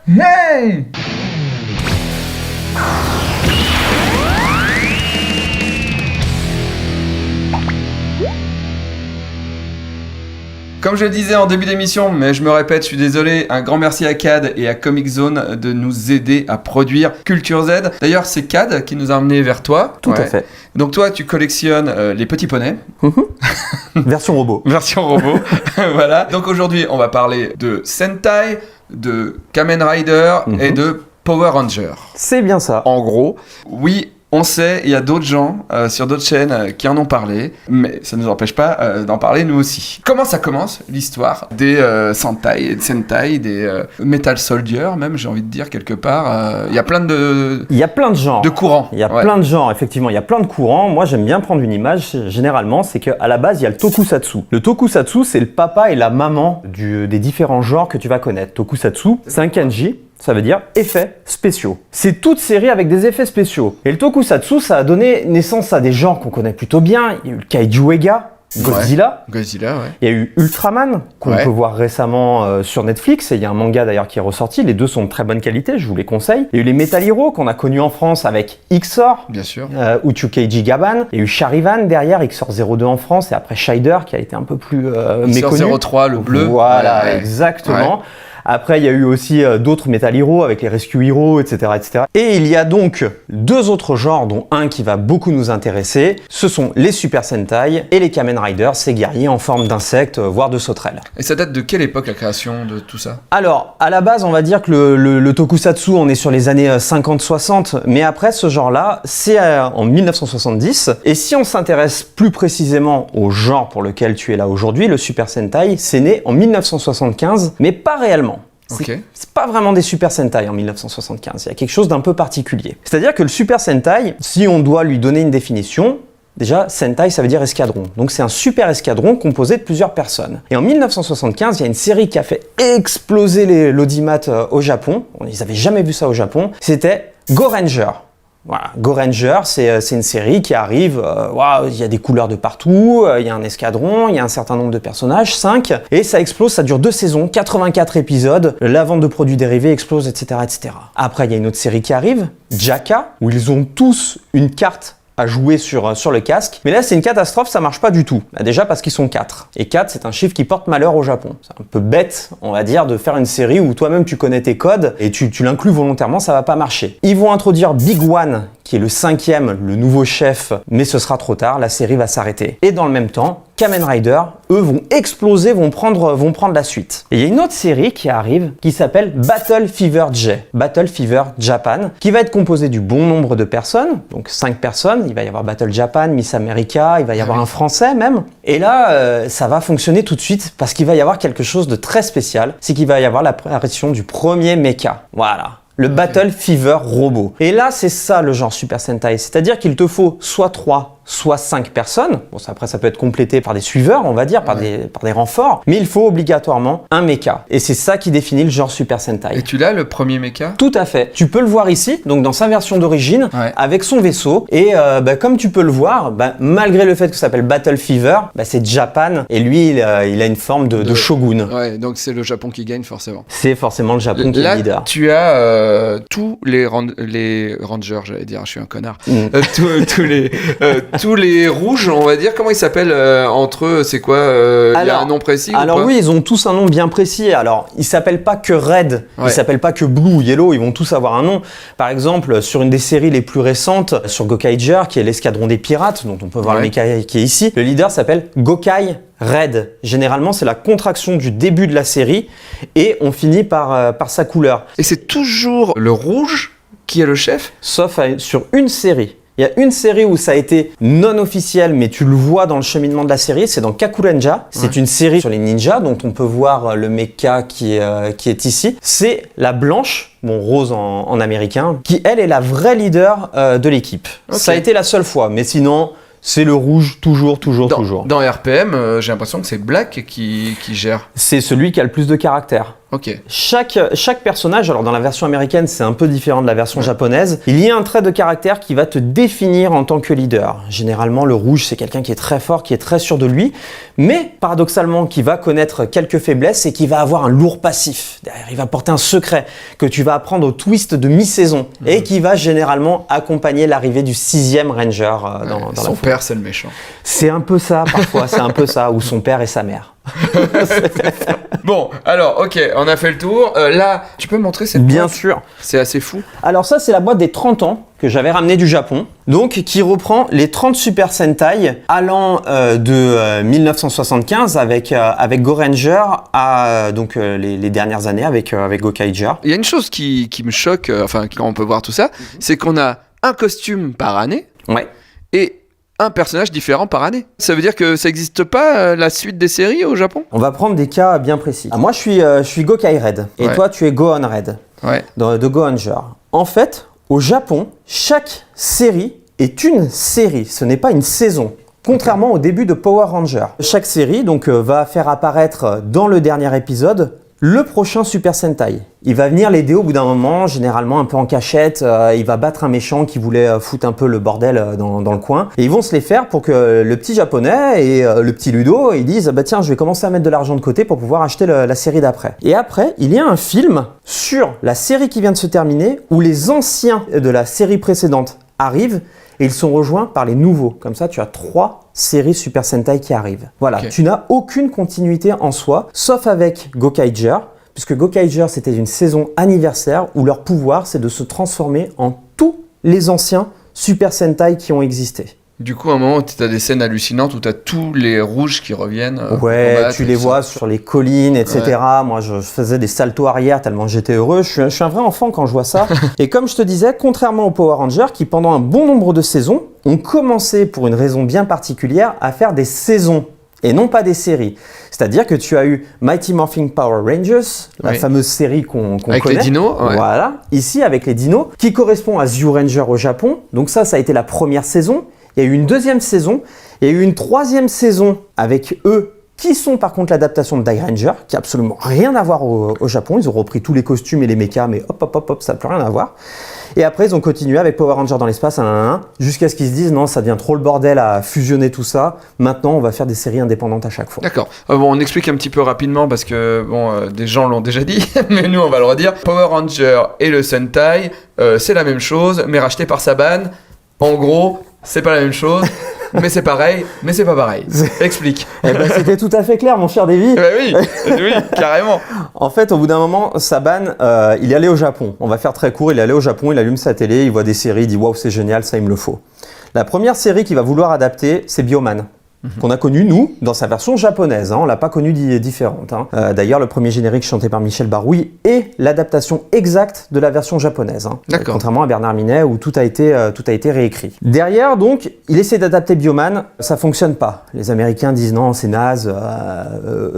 Hey! Comme je le disais en début d'émission, mais je me répète, je suis désolé, un grand merci à CAD et à Comic Zone de nous aider à produire Culture Z. D'ailleurs, c'est CAD qui nous a emmenés vers toi. Tout à fait. Donc toi, tu collectionnes les petits poneys. Version robot. Version robot, voilà. Donc aujourd'hui, on va parler de Sentai, de Kamen Rider et de Power Ranger. C'est bien ça. En gros, oui. On sait, il y a d'autres gens sur d'autres chaînes qui en ont parlé, mais ça ne nous empêche pas d'en parler nous aussi. Comment ça commence l'histoire des Sentai, des Metal Soldier même, j'ai envie de dire quelque part. Il y a plein de genres. De courants. Il y a plein de genres, effectivement. Il y a plein de courants. Moi, j'aime bien prendre une image, généralement, c'est qu'à la base, il y a le tokusatsu. Le tokusatsu, c'est le papa et la maman des différents genres que tu vas connaître. Tokusatsu, c'est un kanji. Ça veut dire effets spéciaux. C'est toute série avec des effets spéciaux. Et le tokusatsu, ça a donné naissance à des genres qu'on connaît plutôt bien. Il y a eu le Kaiju Ega, Godzilla. Godzilla, ouais. Il y a eu Ultraman, qu'on peut voir récemment sur Netflix. Et il y a un manga d'ailleurs qui est ressorti. Les deux sont de très bonne qualité, je vous les conseille. Il y a eu les Metal Hero qu'on a connus en France avec Xor. Bien sûr. Uchukeiji Gaban. Il y a eu Charivan derrière, Xor 02 en France. Et après Shider qui a été un peu plus méconnu. Xor 03, le bleu. Voilà, exactement. Ouais. Après, il y a eu aussi d'autres Metal Hero avec les Rescue Heroes, etc., etc. Et il y a donc deux autres genres, dont un qui va beaucoup nous intéresser. Ce sont les Super Sentai et les Kamen Rider, ces guerriers en forme d'insectes, voire de sauterelles. Et ça date de quelle époque la création de tout ça ? Alors, à la base, on va dire que le tokusatsu, on est sur les années 50-60, mais après, ce genre-là, c'est en 1970. Et si on s'intéresse plus précisément au genre pour lequel tu es là aujourd'hui, le Super Sentai, c'est né en 1975, mais pas réellement. C'est pas vraiment des Super Sentai en 1975, il y a quelque chose d'un peu particulier. C'est-à-dire que le Super Sentai, si on doit lui donner une définition, déjà Sentai ça veut dire escadron, donc c'est un super escadron composé de plusieurs personnes. Et en 1975, il y a une série qui a fait exploser l'audimat au Japon, ils n'avaient jamais vu ça au Japon, c'était Go Ranger. Voilà, Go Ranger, c'est une série qui arrive, il y a des couleurs de partout, il y a un escadron, il y a un certain nombre de personnages, 5, et ça explose, ça dure 2 saisons, 84 épisodes, la vente de produits dérivés explose, etc., etc. Après, il y a une autre série qui arrive, Jaka, où ils ont tous une carte à jouer sur le casque. Mais là, c'est une catastrophe, ça marche pas du tout. Déjà parce qu'ils sont 4. Et 4, c'est un chiffre qui porte malheur au Japon. C'est un peu bête, on va dire, de faire une série où toi-même tu connais tes codes et tu l'inclus volontairement, ça va pas marcher. Ils vont introduire Big One, qui est le 5e, le nouveau chef, mais ce sera trop tard, la série va s'arrêter. Et dans le même temps, Kamen Rider, eux, vont exploser, vont prendre la suite. Et il y a une autre série qui arrive, qui s'appelle Battle Fever J, Battle Fever Japan, qui va être composée du bon nombre de personnes, donc 5 personnes, il va y avoir Battle Japan, Miss America, il va y avoir un Français même. Et là, ça va fonctionner tout de suite, parce qu'il va y avoir quelque chose de très spécial, c'est qu'il va y avoir l'apparition du premier mecha. Voilà. Le Battle Fever robot. Et là, c'est ça le genre Super Sentai. C'est-à-dire qu'il te faut soit 3, soit 5 personnes. Bon, ça, après, ça peut être complété par des suiveurs, on va dire, par des renforts. Mais il faut obligatoirement un mecha. Et c'est ça qui définit le genre Super Sentai. Et tu l'as, le premier mecha ? Tout à fait. Tu peux le voir ici, donc dans sa version d'origine, avec son vaisseau. Et comme tu peux le voir, malgré le fait que ça s'appelle Battle Fever, c'est Japan. Et lui, il a une forme de shogun. Ouais, donc c'est le Japon qui gagne forcément. C'est forcément le Japon qui est le leader. Tu as tous les rangers, j'allais dire, je suis un connard. Tous les rouges, on va dire, comment ils s'appellent entre eux, c'est quoi il y a un nom précis alors ou pas ? Oui, ils ont tous un nom bien précis. Alors, ils s'appellent pas que Red, ils s'appellent pas que Blue ou Yellow, ils vont tous avoir un nom. Par exemple, sur une des séries les plus récentes, sur Gokaiger, qui est l'escadron des pirates, dont on peut voir le mecha qui est ici, le leader s'appelle Gokai Red. Généralement, c'est la contraction du début de la série et on finit par sa couleur. Et c'est toujours le rouge qui est le chef ? Sauf sur une série. Il y a une série où ça a été non officiel, mais tu le vois dans le cheminement de la série, c'est dans Kakurenja. C'est une série sur les ninjas, dont on peut voir le mecha qui est ici. C'est la blanche, rose en américain, qui elle est la vraie leader de l'équipe. Ça a été la seule fois, mais sinon... C'est le rouge, toujours. Dans RPM, j'ai l'impression que c'est Black qui gère. C'est celui qui a le plus de caractère. Ok. Chaque personnage, alors dans la version américaine, c'est un peu différent de la version japonaise. Il y a un trait de caractère qui va te définir en tant que leader. Généralement, le rouge, c'est quelqu'un qui est très fort, qui est très sûr de lui, mais paradoxalement, qui va connaître quelques faiblesses et qui va avoir un lourd passif. Derrière, il va porter un secret que tu vas apprendre au twist de mi-saison et qui va généralement accompagner l'arrivée du 6e Ranger dans la Son foule. père, c'est le méchant. C'est un peu ça, parfois, c'est un peu ça, ou son père et sa mère. Bon, alors, ok, on a fait le tour. Là, tu peux me montrer cette Bien boîte? sûr. C'est assez fou. Alors ça, c'est la boîte des 30 ans que j'avais ramenée du Japon, donc qui reprend les 30 Super Sentai allant de 1975 avec Go Ranger à les dernières années avec Gokaiger. Il y a une chose qui me choque, quand on peut voir tout ça, c'est qu'on a un costume par année Ouais. et un personnage différent par année. Ça veut dire que ça n'existe pas la suite des séries au Japon? On va prendre des cas bien précis. Moi, je suis Gokai Red et Ouais. toi, tu es Gohan Red Ouais. de Go Ranger. En fait, au Japon, chaque série est une série, ce n'est pas une saison. Contrairement au début de Power Ranger. Chaque série va faire apparaître dans le dernier épisode le prochain Super Sentai. Il va venir l'aider au bout d'un moment, généralement un peu en cachette. Il va battre un méchant qui voulait foutre un peu le bordel dans le coin. Et ils vont se les faire pour que le petit japonais et le petit Ludo, ils disent bah tiens, je vais commencer à mettre de l'argent de côté pour pouvoir acheter la série d'après. Et après, il y a un film sur la série qui vient de se terminer où les anciens de la série précédente arrivent et ils sont rejoints par les nouveaux. Comme ça, tu as 3 séries Super Sentai qui arrivent. Voilà, Ok. tu n'as aucune continuité en soi, sauf avec Gokaiger, puisque Gokaiger, c'était une saison anniversaire où leur pouvoir, c'est de se transformer en tous les anciens Super Sentai qui ont existé. Du coup, à un moment, tu as des scènes hallucinantes où tu as tous les rouges qui reviennent. Ouais, combattre tu et les tout vois ça. sur les collines, etc. Moi, je faisais des saltos arrière tellement j'étais heureux. Je suis un vrai enfant quand je vois ça. Et comme je te disais, contrairement aux Power Rangers, qui pendant un bon nombre de saisons, ont commencé, pour une raison bien particulière, à faire des saisons et non pas des séries. C'est-à-dire que tu as eu Mighty Morphin Power Rangers, la Oui. fameuse série qu'on Avec connaît. les dinos, ouais. Voilà, ici avec les dinos, qui correspond à Zyu Ranger au Japon. Donc ça a été la première saison. Il y a eu une deuxième saison, il y a eu une troisième saison avec eux, qui sont par contre l'adaptation de Die Ranger, qui n'a absolument rien à voir au Japon. Ils ont repris tous les costumes et les mechas, mais hop, ça n'a plus rien à voir. Et après, ils ont continué avec Power Ranger dans l'espace, jusqu'à ce qu'ils se disent non, ça devient trop le bordel à fusionner tout ça. Maintenant, on va faire des séries indépendantes à chaque fois. D'accord. Bon, on explique un petit peu rapidement parce que des gens l'ont déjà dit, mais nous on va le redire. Power Ranger et le Sentai, c'est la même chose, mais racheté par Saban. En gros, c'est pas la même chose, mais c'est pareil, mais c'est pas pareil. Explique. Eh ben, c'était tout à fait clair, mon cher Davy. Oui, carrément. En fait, au bout d'un moment, Saban, il est allé au Japon. On va faire très court. Il est allé au Japon, il allume sa télé, il voit des séries, il dit waouh, c'est génial, ça il me le faut. La première série qu'il va vouloir adapter, c'est Bioman. Qu'on a connu, nous, dans sa version japonaise. On l'a pas connu différente. D'ailleurs, le premier générique chanté par Michel Barouille est l'adaptation exacte de la version japonaise. D'accord. Contrairement à Bernard Minet, où tout a été réécrit. Derrière, donc, il essaie d'adapter Bioman. Ça fonctionne pas. Les Américains disent non, c'est naze.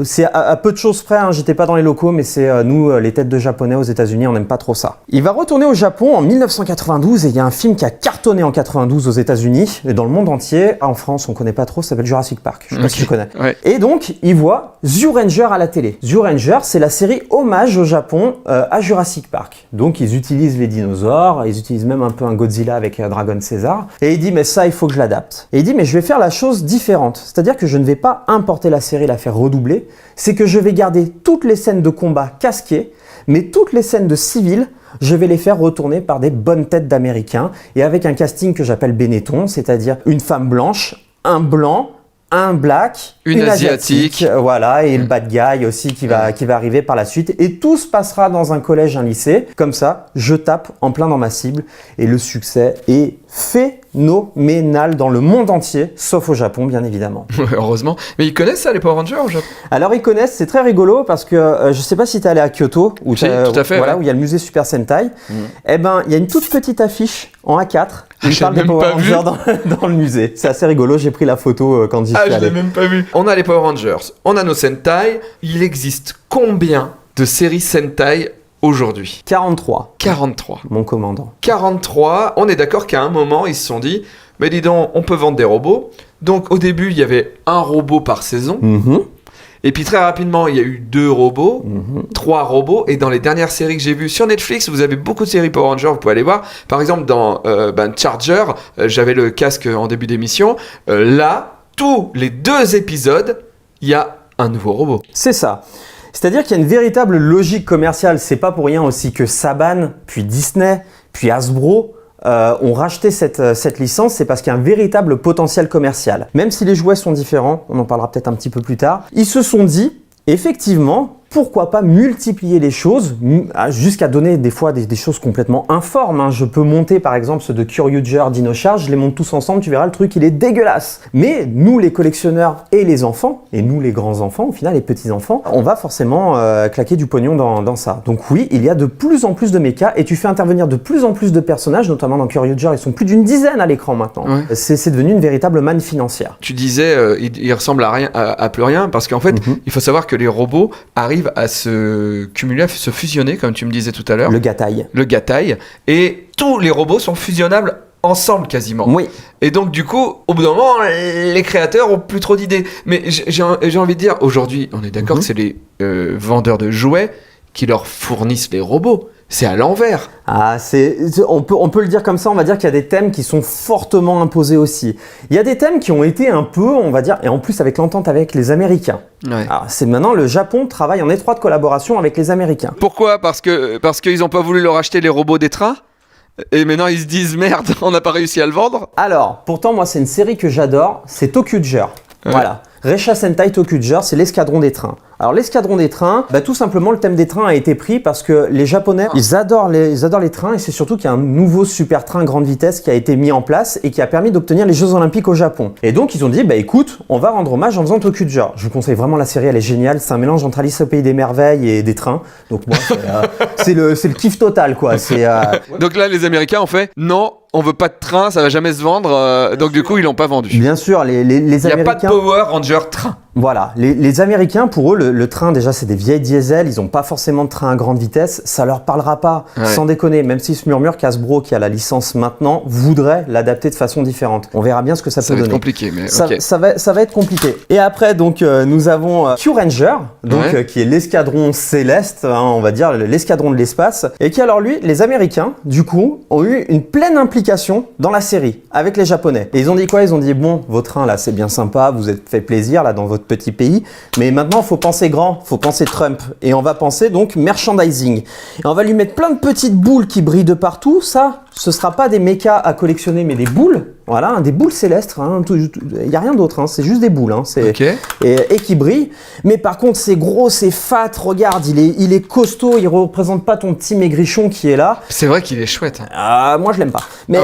C'est à peu de choses près. J'étais pas dans les locaux, mais c'est nous, les têtes de japonais aux États-Unis, on n'aime pas trop ça. Il va retourner au Japon en 1992 et il y a un film qui a cartonné en 92 aux États-Unis et dans le monde entier. En France, on connaît pas trop. Ça s'appelle Jurassic Park. Je sais pas si tu connais. Ouais. Et donc, il voit Zyu Ranger à la télé. Zyu Ranger, c'est la série hommage au Japon à Jurassic Park. Donc, ils utilisent les dinosaures, ils utilisent même un peu un Godzilla avec Dragon Caesar. Et il dit, mais ça, il faut que je l'adapte. Et il dit, mais je vais faire la chose différente. C'est-à-dire que je ne vais pas importer la série, la faire redoubler. C'est que je vais garder toutes les scènes de combat casquées, mais toutes les scènes de civils, je vais les faire retourner par des bonnes têtes d'Américains et avec un casting que j'appelle Benetton, c'est-à-dire une femme blanche, un blanc, un black, une asiatique. Voilà, et le bad guy aussi qui va arriver par la suite. Et tout se passera dans un collège, un lycée. Comme ça, je tape en plein dans ma cible. Et le succès est phénoménal dans le monde entier, sauf au Japon, bien évidemment. Heureusement. Mais ils connaissent ça, les Power Rangers au Japon? Alors, ils connaissent, c'est très rigolo parce que je sais pas si tu es allé à Kyoto, où, Si, tout à fait, voilà, ouais. où il y a le musée Super Sentai. Eh ben, il y a une toute petite affiche en A4 où il j'ai parle des même Power pas vu. Rangers dans le musée. C'est assez rigolo, j'ai pris la photo quand j'y suis Je allé. l'ai même pas vu. On a les Power Rangers, on a nos Sentai. Il existe combien de séries Sentai aujourd'hui? 43, 43. mon commandant. 43, on est d'accord qu'à un moment, ils se sont dit, mais dis donc, on peut vendre des robots. Donc au début, il y avait un robot par saison. Mhm. Et puis très rapidement, il y a eu 2 robots, 3 robots. Et dans les dernières séries que j'ai vues sur Netflix, vous avez beaucoup de séries Power Rangers, vous pouvez aller voir. Par exemple, dans Charger, j'avais le casque en début d'émission. Là, tous les 2 épisodes, il y a un nouveau robot. C'est ça. C'est-à-dire qu'il y a une véritable logique commerciale. C'est pas pour rien aussi que Saban, puis Disney, puis Hasbro ont racheté cette licence. C'est parce qu'il y a un véritable potentiel commercial. Même si les jouets sont différents, on en parlera peut-être un petit peu plus tard, ils se sont dit, effectivement, pourquoi pas multiplier les choses jusqu'à donner des fois des choses complètement informes. Hein. Je peux monter par exemple ceux de Kyuryuger, Dino Charge, je les monte tous ensemble, tu verras le truc il est dégueulasse. Mais nous les collectionneurs et les enfants, et nous les grands enfants, au final les petits enfants, on va forcément claquer du pognon dans ça. Donc oui, il y a de plus en plus de mechas et tu fais intervenir de plus en plus de personnages, notamment dans Kyuryuger, ils sont plus d'une dizaine à l'écran maintenant. Ouais. C'est devenu une véritable manne financière. Tu disais, il ressemble à rien, à plus rien, parce qu'en fait, il faut savoir que les robots arrivent à se cumuler, à se fusionner, comme tu me disais tout à l'heure. Le gataï. Et tous les robots sont fusionnables ensemble quasiment. Oui. Et donc du coup, au bout d'un moment, les créateurs ont plus trop d'idées. Mais j'ai envie de dire, aujourd'hui, on est d'accord que c'est les vendeurs de jouets qui leur fournissent les robots. C'est à l'envers. Ah, on peut le dire comme ça, on va dire qu'il y a des thèmes qui sont fortement imposés aussi. Il y a des thèmes qui ont été un peu, on va dire, et en plus avec l'entente avec les Américains. Ouais. Alors, c'est maintenant le Japon travaille en étroite collaboration avec les Américains. Pourquoi ? Parce qu'ils n'ont pas voulu leur acheter les robots des trains ? Et maintenant ils se disent merde, on n'a pas réussi à le vendre ? Alors, pourtant moi c'est une série que j'adore, c'est Tokuger. Ouais. Voilà. Reisha Sentai Tokuger, c'est l'escadron des trains. Alors l'escadron des trains, tout simplement le thème des trains a été pris parce que les Japonais, ils adorent les trains et c'est surtout qu'il y a un nouveau super train grande vitesse qui a été mis en place et qui a permis d'obtenir les Jeux Olympiques au Japon. Et donc ils ont dit, écoute, on va rendre hommage en faisant Tokuger. Je vous conseille vraiment la série, elle est géniale, c'est un mélange entre Alice au Pays des Merveilles et des trains. Donc moi, c'est le kiff total quoi. Donc là les Américains ont fait, non, on veut pas de train, ça va jamais se vendre, donc du coup ils l'ont pas vendu. Bien sûr, les Américains... Il n'y a pas de Power Ranger train. Voilà, les Américains, pour eux, le train, déjà, c'est des vieilles diesels, ils n'ont pas forcément de train à grande vitesse, ça leur parlera pas, sans déconner, même s'ils se murmurent qu'Hasbro, qui a la licence maintenant, voudrait l'adapter de façon différente. On verra bien ce que ça peut donner. Ça va être compliqué, mais ok. Ça va être compliqué. Et après, donc, nous avons Kyuranger, donc, qui est l'escadron céleste, on va dire, l'escadron de l'espace, et qui, alors lui, les Américains, du coup, ont eu une pleine implication dans la série, avec les Japonais. Et ils ont dit quoi ? Ils ont dit, bon, vos trains, là, c'est bien sympa, vous êtes fait plaisir, là, dans votre petit pays, mais maintenant, il faut penser grand, il faut penser Trump, et on va penser, donc, merchandising. Et on va lui mettre plein de petites boules qui brillent de partout, ça, ce sera pas des mechas à collectionner, mais des boules. Voilà, des boules célestes, il n'y a rien d'autre, c'est juste des boules, et qui brillent. Mais par contre, c'est gros, c'est fat, regarde, il est costaud, il représente pas ton petit maigrichon qui est là. C'est vrai qu'il est chouette. Moi, je l'aime pas. Mais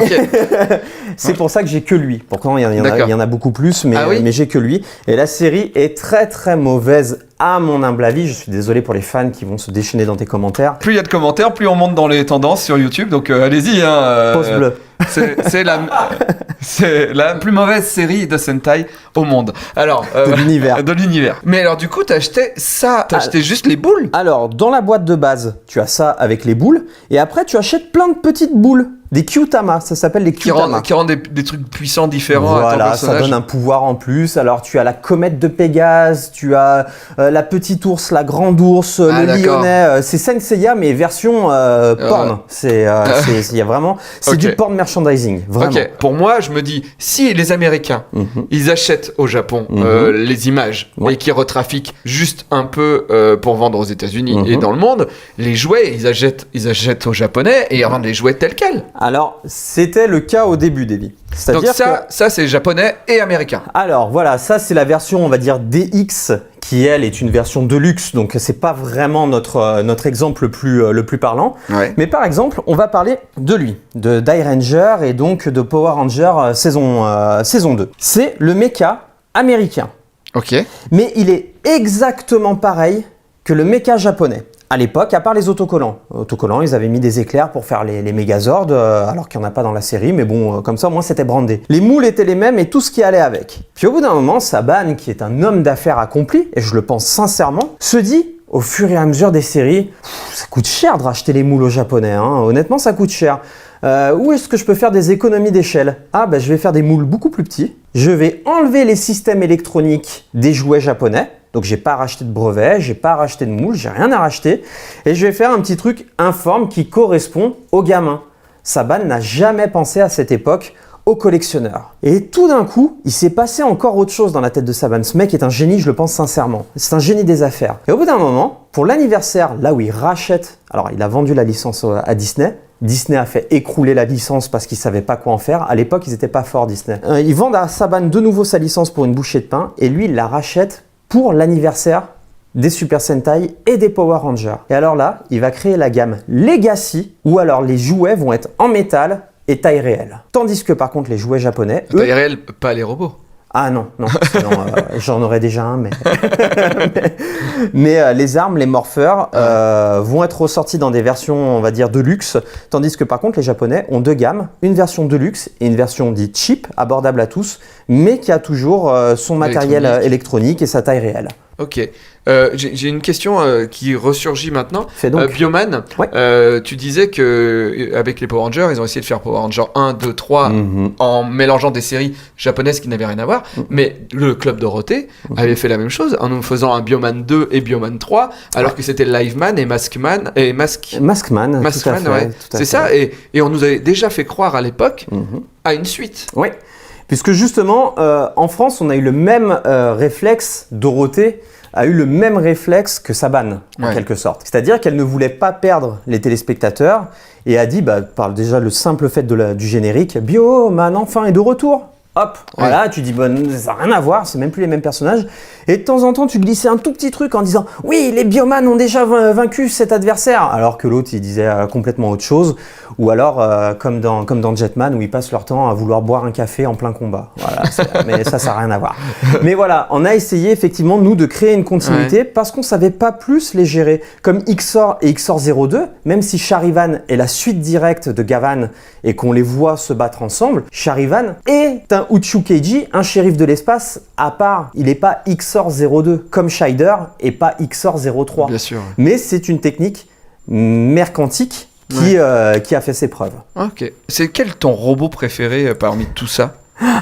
c'est pour ça que j'ai que lui. Pourtant, il y en a beaucoup plus, mais j'ai que lui. Et la série est très très mauvaise. À mon humble avis, je suis désolé pour les fans qui vont se déchaîner dans tes commentaires. Plus il y a de commentaires, plus on monte dans les tendances sur YouTube, donc allez-y. Pouce bleu. C'est la plus mauvaise série de Sentai au monde. Alors, de l'univers. Mais alors du coup, t'as acheté ça, t'as acheté juste les boules ? Alors, dans la boîte de base, tu as ça avec les boules, et après tu achètes plein de petites boules. Des Kyutama, ça s'appelle les Kyutama. Qui rendent des trucs puissants différents à ton personnage. Voilà, ça donne un pouvoir en plus. Alors tu as la comète de Pégase, tu as la petite ours, la grande ours, le lyonnais. C'est Saint Seiya mais version porn. Il y a vraiment, c'est du porn merchandising, vraiment. Ok. Pour moi, je me dis, si les Américains, ils achètent au Japon les images et qu'ils retrafiquent juste un peu pour vendre aux États-Unis et dans le monde, les jouets, ils achètent aux Japonais et ils revendent les jouets tels quels. Alors, c'était le cas au début, Davy. Donc ça c'est japonais et américain. Alors voilà, ça c'est la version, on va dire, DX, qui elle est une version de luxe, donc c'est pas vraiment notre exemple le plus parlant. Ouais. Mais par exemple, on va parler de lui, de Die Ranger et donc de Power Ranger saison 2. C'est le mecha américain. Ok. Mais il est exactement pareil que le mecha japonais. À l'époque, à part les autocollants. Autocollants, ils avaient mis des éclairs pour faire les Megazords, alors qu'il n'y en a pas dans la série, mais bon, comme ça, au moins, c'était brandé. Les moules étaient les mêmes et tout ce qui allait avec. Puis au bout d'un moment, Saban, qui est un homme d'affaires accompli, et je le pense sincèrement, se dit, au fur et à mesure des séries, ça coûte cher de racheter les moules aux Japonais, honnêtement, ça coûte cher. Où est-ce que je peux faire des économies d'échelle ? Je vais faire des moules beaucoup plus petits, je vais enlever les systèmes électroniques des jouets japonais, Donc j'ai pas racheté de brevet, j'ai pas racheté de moule, j'ai rien à racheter. Et je vais faire un petit truc informe qui correspond aux gamins. Saban n'a jamais pensé à cette époque aux collectionneurs. Et tout d'un coup, il s'est passé encore autre chose dans la tête de Saban. Ce mec est un génie, je le pense sincèrement. C'est un génie des affaires. Et au bout d'un moment, pour l'anniversaire, là où il rachète, alors il a vendu la licence à Disney. Disney a fait écrouler la licence parce qu'ils ne savaient pas quoi en faire. À l'époque, ils n'étaient pas forts, Disney. Ils vendent à Saban de nouveau sa licence pour une bouchée de pain et lui, il la rachète pour l'anniversaire des Super Sentai et des Power Rangers. Et alors là, il va créer la gamme Legacy où alors les jouets vont être en métal et taille réelle. Tandis que par contre, les jouets japonais, eux... Taille réelle, pas les robots. Ah non, sinon, j'en aurais déjà un, mais... mais les armes, les morpheurs, vont être ressortis dans des versions, on va dire, de luxe, tandis que par contre, les Japonais ont deux gammes, une version de luxe et une version dite cheap, abordable à tous, mais qui a toujours son matériel électronique et sa taille réelle. Ok. J'ai une question qui ressurgit maintenant. Fais donc. Bioman, Ouais. tu disais que avec les Power Rangers, ils ont essayé de faire Power Rangers 1, 2, 3 en mélangeant des séries japonaises qui n'avaient rien à voir. Mais le Club Dorothée avait fait la même chose en nous faisant un Bioman 2 et Bioman 3, alors que c'était Liveman et Maskman et Maskman, tout à fait, ouais. C'est ça, et on nous avait déjà fait croire à l'époque à une suite. Oui. Puisque justement, en France, on a eu le même réflexe, Dorothée a eu le même réflexe que Saban, en quelque sorte. C'est-à-dire qu'elle ne voulait pas perdre les téléspectateurs et a dit, par déjà le simple fait du générique, Bioman enfin est de retour. Hop, voilà, tu dis, ça n'a rien à voir, c'est même plus les mêmes personnages. Et de temps en temps, tu glissais un tout petit truc en disant, oui, les Bioman ont déjà vaincu cet adversaire. Alors que l'autre, il disait complètement autre chose. Ou alors, comme dans Jetman, où ils passent leur temps à vouloir boire un café en plein combat. Voilà, mais ça n'a rien à voir. Mais voilà, on a essayé effectivement, nous, de créer une continuité parce qu'on ne savait pas plus les gérer. Comme XOR et XOR 02, même si Charivan est la suite directe de Gavan et qu'on les voit se battre ensemble, Charivan est un Uchu Keiji, un shérif de l'espace à part. Il n'est pas XOR 02 comme Shider et pas XOR 03. Bien sûr. Mais c'est une technique mercantique qui a fait ses preuves. Ok. C'est quel ton robot préféré parmi tout ça?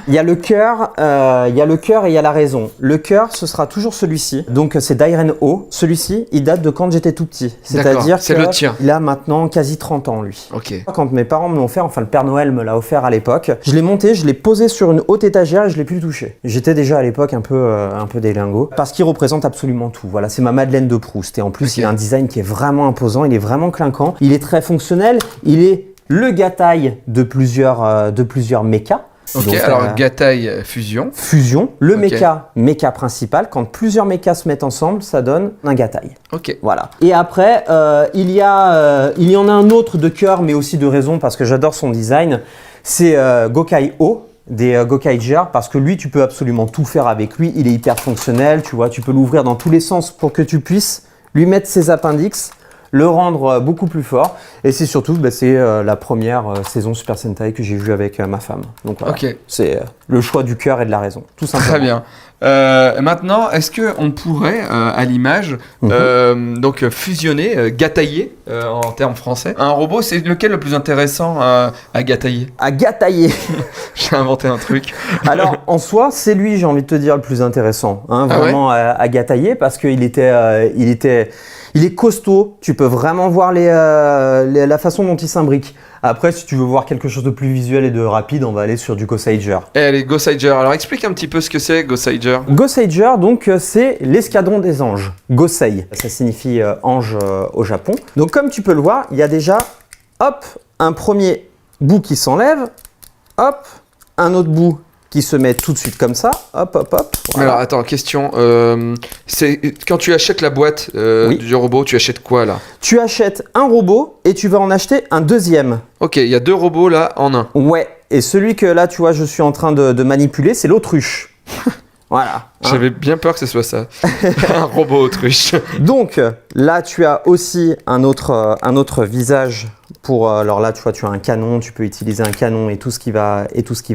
Il y a le cœur, et il y a la raison. Le cœur, ce sera toujours celui-ci. Donc c'est Dairen O. Celui-ci, il date de quand j'étais tout petit. C'est-à-dire c'est le tien. Il a maintenant quasi 30 ans, lui. Ok. Quand mes parents me l'ont offert, enfin le Père Noël me l'a offert à l'époque, je l'ai monté, je l'ai posé sur une haute étagère et je l'ai plus touché. J'étais déjà à l'époque un peu délingo. Parce qu'il représente absolument tout. Voilà, c'est ma Madeleine de Proust. Et en plus, il a un design qui est vraiment imposant, il est vraiment clinquant. Il est très fonctionnel. Il est le gâtail de plusieurs mechas. Ok, Donc, alors Gatai Fusion. Fusion, le mecha principal, quand plusieurs mechas se mettent ensemble, ça donne un Gatai. Ok. Voilà. Et après, il y en a un autre de cœur, mais aussi de raison, parce que j'adore son design. C'est Gokai O des Gokaiger, parce que lui, tu peux absolument tout faire avec lui. Il est hyper fonctionnel, tu vois, tu peux l'ouvrir dans tous les sens pour que tu puisses lui mettre ses appendix, le rendre beaucoup plus fort. Et c'est surtout, c'est la première saison Super Sentai que j'ai vue avec ma femme. Donc voilà, c'est le choix du cœur et de la raison, tout simplement. Très bien. Maintenant, est-ce qu'on pourrait, à l'image, donc fusionner, gatailler en termes français, un robot? C'est lequel le plus intéressant à gatailler? À gatailler. J'ai inventé un truc. Alors, en soi, c'est lui, j'ai envie de te dire, le plus intéressant, hein, vraiment à gatailler, parce qu'il il est costaud, tu peux vraiment voir la façon dont il s'imbrique. Après, si tu veux voir quelque chose de plus visuel et de rapide, on va aller sur du Goseiger. Les Goseiger, alors explique un petit peu ce que c'est, Goseiger. Goseiger, donc, c'est l'escadron des anges. Gosei, ça signifie ange au Japon. Donc, comme tu peux le voir, il y a déjà, hop, un premier bout qui s'enlève, hop, un autre bout qui se met tout de suite comme ça, hop, hop, hop. Voilà. Alors attends, question, c'est quand tu achètes la boîte du robot, tu achètes quoi là? Tu achètes un robot et tu vas en acheter un deuxième. Ok, il y a deux robots là en un. Ouais, et celui que là, tu vois, je suis en train de manipuler, c'est l'autruche. Voilà. J'avais bien peur que ce soit ça. Un robot autruche. Donc là, tu as aussi un autre visage pour. Alors là, tu vois, tu as un canon. Tu peux utiliser un canon et tout ce qui va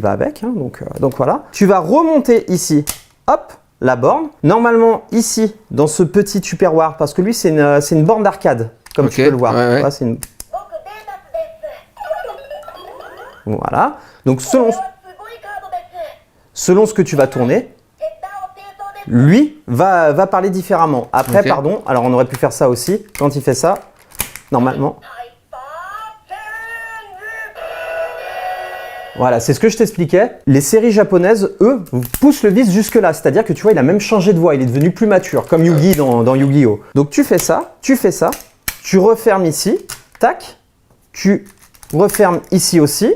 avec. Hein, donc voilà. Tu vas remonter ici. Hop, la borne. Normalement ici, dans ce petit tupperware, parce que lui, c'est une borne d'arcade, comme tu peux le voir. Ouais. Là, c'est une... Voilà. Donc selon ce que tu vas tourner. lui, va parler différemment. Après, Ok. pardon, alors on aurait pu faire ça aussi. Quand il fait ça, normalement... Voilà, c'est ce que je t'expliquais. Les séries japonaises, eux, poussent le vice jusque-là. C'est-à-dire que tu vois, il a même changé de voix. Il est devenu plus mature, comme Yugi dans Yu-Gi-Oh! Donc tu fais ça, tu refermes ici, tac, tu refermes ici aussi,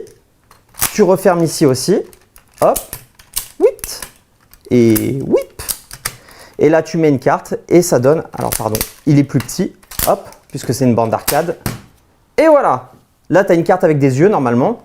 tu refermes ici aussi, hop, whip, et whip. Et là, tu mets une carte et ça donne... Alors, pardon, il est plus petit, hop, puisque c'est une bande d'arcade. Et voilà. Là, tu as une carte avec des yeux, normalement.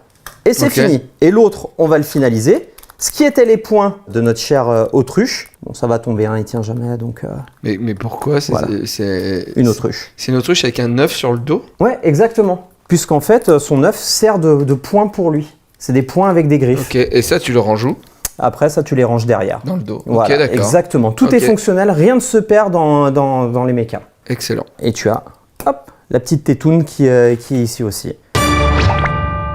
Et c'est fini. Et l'autre, on va le finaliser. Ce qui étaient les points de notre chère autruche. Bon, ça va tomber, hein, il tient jamais, donc... Mais pourquoi Voilà. c'est Une autruche. C'est une autruche avec un œuf sur le dos? Ouais, exactement. Puisqu'en fait, son œuf sert de point pour lui. C'est des points avec des griffes. Ok, et ça, tu le ranges où? Après, ça, tu les ranges derrière. Dans le dos. Voilà, Ok, d'accord. exactement. Tout est Ok. fonctionnel, rien ne se perd dans les mechas. Excellent. Et tu as, hop, la petite tétoune qui est ici aussi.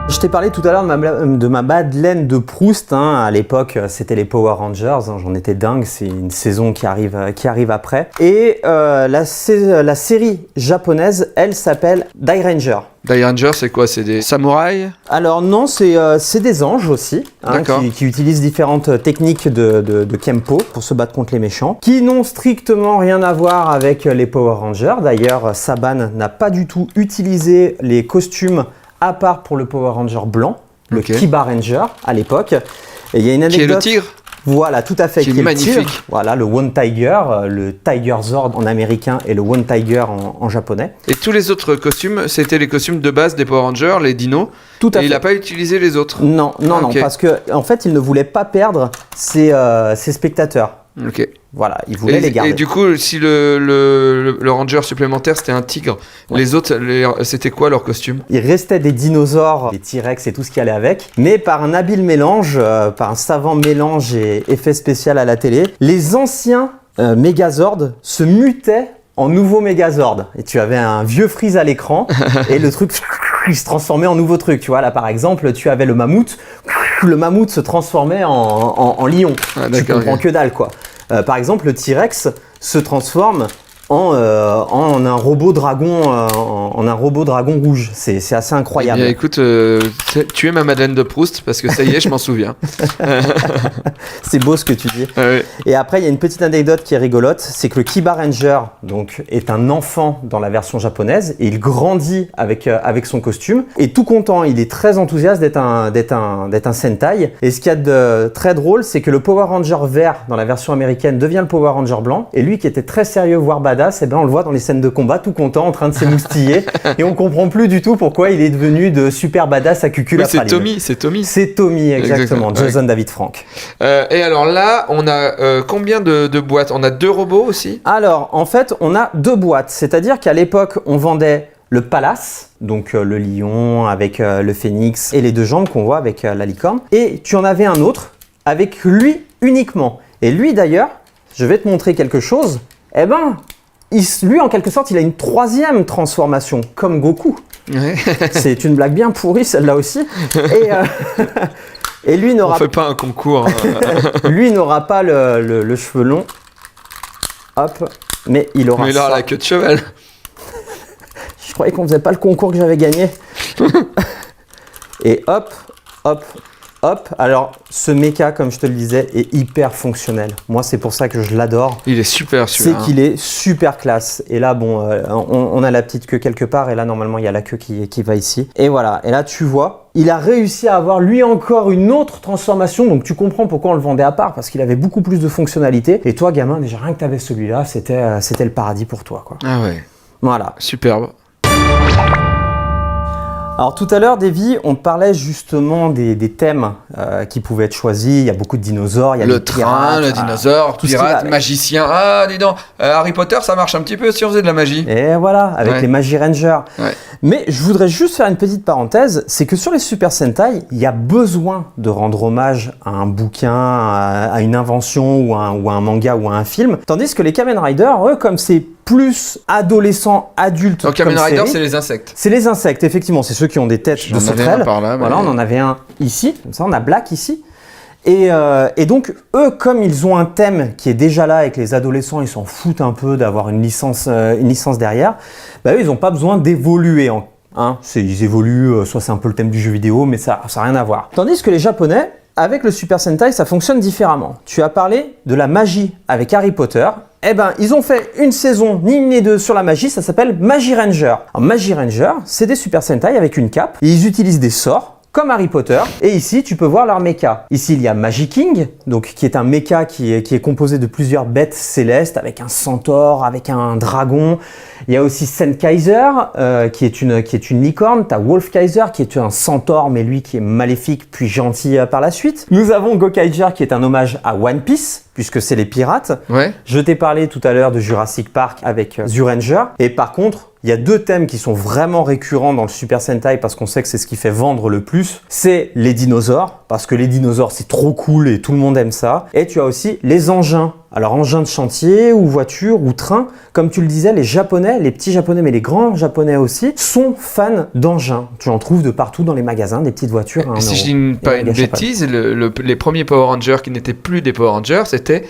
Je t'ai parlé tout à l'heure de ma Madeleine de Proust. Hein. À l'époque, c'était les Power Rangers. Hein. J'en étais dingue. C'est une saison qui arrive après. Et la série japonaise, elle s'appelle Die Ranger. Die Ranger, c'est quoi? C'est des samouraïs? Alors non, c'est des anges aussi, hein, D'accord. qui utilisent différentes techniques de Kempo pour se battre contre les méchants, qui n'ont strictement rien à voir avec les Power Rangers. D'ailleurs, Saban n'a pas du tout utilisé les costumes à part pour le Power Ranger blanc, le Ok. Kiba Ranger à l'époque. Et il y a une Qui est le anecdote. tigre? Voilà, tout à fait. Qui est le magnifique. tigre. Voilà, le One Tiger, le Tiger Zord en américain et le One Tiger en japonais. Et tous les autres costumes, c'était les costumes de base des Power Rangers, les dinos. Tout à Et fait. il n'a pas utilisé les autres. Non, Ah, ok. parce que en fait, il ne voulait pas perdre ses spectateurs. Ok. Voilà, il voulait les garder. Et du coup, si le ranger supplémentaire c'était un tigre, Ouais. les autres, c'était quoi leur costume? Il restait des dinosaures, des T-Rex et tout ce qui allait avec, mais par un habile mélange, par un savant mélange et effet spécial à la télé, les anciens Megazords se mutaient en nouveaux Megazords. Et tu avais un vieux Freeze à l'écran et le truc il se transformait en nouveau truc. Tu vois, là par exemple, tu avais le mammouth se transformait en lion. Ah, Tu d'accord, comprends ok. que dalle quoi. Par exemple, le T-Rex se transforme en un robot dragon, en un robot dragon rouge. C'est assez incroyable. Eh bien, écoute, tu es ma Madeleine de Proust parce que ça y est, je m'en souviens. C'est beau ce que tu dis. Ah ouais. Et après, il y a une petite anecdote qui est rigolote, c'est que le Kiba Ranger donc, est un enfant dans la version japonaise et il grandit avec son costume. Et tout content, il est très enthousiaste d'être un Sentai. Et ce qu'il y a de très drôle, c'est que le Power Ranger vert dans la version américaine devient le Power Ranger blanc. Et lui qui était très sérieux, voire badass, et ben on le voit dans les scènes de combat tout content en train de s'émoustiller. Et on comprend plus du tout pourquoi il est devenu de super badass à cucul Oui, à c'est praline. Tommy, c'est Tommy. C'est Tommy, exactement. Exactement, Jason David Frank. Et alors là, on a combien de boîtes? On a 2 robots aussi? Alors, en fait, on a 2 boîtes. C'est-à-dire qu'à l'époque, on vendait le Palace, donc le lion avec le phénix et les 2 jambes qu'on voit avec la licorne. Et tu en avais un autre avec lui uniquement. Et lui, d'ailleurs, je vais te montrer quelque chose. Eh ben, lui, en quelque sorte, il a une 3e transformation, comme Goku. Ouais. C'est une blague bien pourrie, celle-là aussi. Et lui On n'aura fait pas un concours. lui n'aura pas le cheveu long. Hop. Mais il aura Mais là, ça. la queue de cheval. Je croyais qu'on faisait pas le concours que j'avais gagné. Et hop, hop, hop. Alors, ce mecha, comme je te le disais, est hyper fonctionnel. Moi, c'est pour ça que je l'adore. Il est super C'est celui-là. qu'il est super classe. Et là, bon, on a la petite queue quelque part. Et là, normalement, il y a la queue qui va ici. Et voilà. Et là, tu vois, il a réussi à avoir, lui encore, une autre transformation. Donc, tu comprends pourquoi on le vendait à part. Parce qu'il avait beaucoup plus de fonctionnalités. Et toi, gamin, déjà, rien que tu avais celui-là, c'était le paradis pour toi, quoi. Ah ouais, Voilà. superbe. Alors tout à l'heure, Davy, on parlait justement des thèmes qui pouvaient être choisis. Il y a beaucoup de dinosaures, il y a Le des train, pirates, le dinosaure, tout ce qui pirate, va- magicien. Ah, dis donc, Harry Potter, ça marche un petit peu si on faisait de la magie. Et voilà, avec Ouais. les Magi Rangers. Ouais. Mais je voudrais juste faire une petite parenthèse, c'est que sur les Super Sentai, il y a besoin de rendre hommage à un bouquin, à une invention ou à un manga ou à un film. Tandis que les Kamen Rider, eux, comme c'est plus adolescent, adulte Donc Kamen comme Rider, série, c'est les insectes. c'est les insectes, effectivement, c'est ceux qui ont des têtes de J'en avais un sauterelles. par là. Voilà, mais- on en avait un ici, comme ça, on a Black ici. Et donc, eux, comme ils ont un thème qui est déjà là et que les adolescents, ils s'en foutent un peu d'avoir une licence derrière, bah, eux, ils n'ont pas besoin d'évoluer. Ils évoluent, soit c'est un peu le thème du jeu vidéo, mais ça n'a rien à voir. Tandis que les Japonais, avec le Super Sentai, ça fonctionne différemment. Tu as parlé de la magie avec Harry Potter. Eh ben, ils ont fait une saison, ni une ni deux, sur la magie, ça s'appelle Magi Ranger. Alors, Magi Ranger, c'est des Super Sentai avec une cape, et ils utilisent des sorts, comme Harry Potter, et ici tu peux voir leur mecha. Ici il y a Magi King, donc qui est un mecha qui est composé de plusieurs bêtes célestes, avec un centaure, avec un dragon. Il y a aussi Sennheiser, qui est une licorne. T'as Wolf Kaiser, qui est un centaure, mais lui qui est maléfique puis gentil par la suite. Nous avons Gokaiger, qui est un hommage à One Piece, puisque c'est les pirates. Ouais. Je t'ai parlé tout à l'heure de Jurassic Park avec Zyuranger. Et par contre, il y a deux thèmes qui sont vraiment récurrents dans le Super Sentai parce qu'on sait que c'est ce qui fait vendre le plus. C'est les dinosaures, parce que les dinosaures c'est trop cool et tout le monde aime ça. Et tu as aussi les engins. Alors engins de chantier ou voitures ou trains. Comme tu le disais, les Japonais, les petits Japonais mais les grands Japonais aussi, sont fans d'engins. Tu en trouves de partout dans les magasins, des petites voitures à 1 Si je euro. dis pas une bêtise, les premiers Power Rangers qui n'étaient plus des Power Rangers, c'était